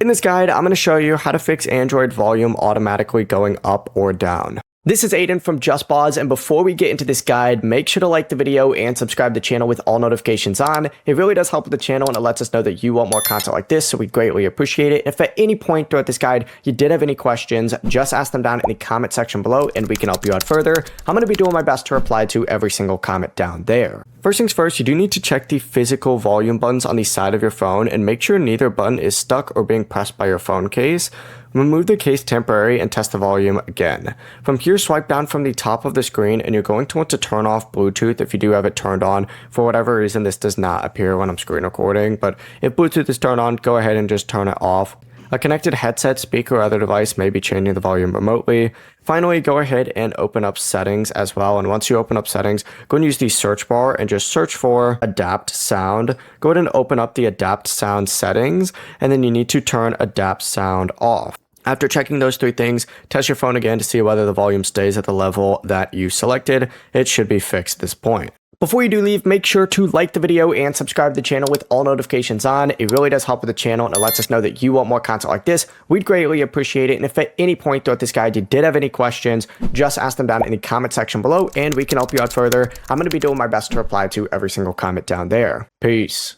In this guide, I'm going to show you how to fix Android volume automatically going up or down. This is Aiden from JustBoz, and before we get into this guide, make sure to like the video and subscribe to the channel with all notifications on. It really does help with the channel and it lets us know that you want more content like this, so we greatly appreciate it. If at any point throughout this guide you did have any questions, just ask them down in the comment section below and we can help you out further. I'm going to be doing my best to reply to every single comment down there. First things first, you do need to check the physical volume buttons on the side of your phone and make sure neither button is stuck or being pressed by your phone case. Remove the case temporarily and test the volume again. From here, swipe down from the top of the screen and you're going to want to turn off Bluetooth if you do have it turned on. For whatever reason, this does not appear when I'm screen recording, but if Bluetooth is turned on, go ahead and just turn it off. A connected headset, speaker, or other device may be changing the volume remotely. Finally, go ahead and open up settings as well. And once you open up settings, go and use the search bar and just search for adapt sound. Go ahead and open up the adapt sound settings, and then you need to turn adapt sound off. After checking those three things, test your phone again to see whether the volume stays at the level that you selected. It should be fixed at this point. Before you do leave, make sure to like the video and subscribe to the channel with all notifications on. It really does help with the channel and it lets us know that you want more content like this. We'd greatly appreciate it. And if at any point throughout this guide you did have any questions, just ask them down in the comment section below and we can help you out further. I'm going to be doing my best to reply to every single comment down there. Peace.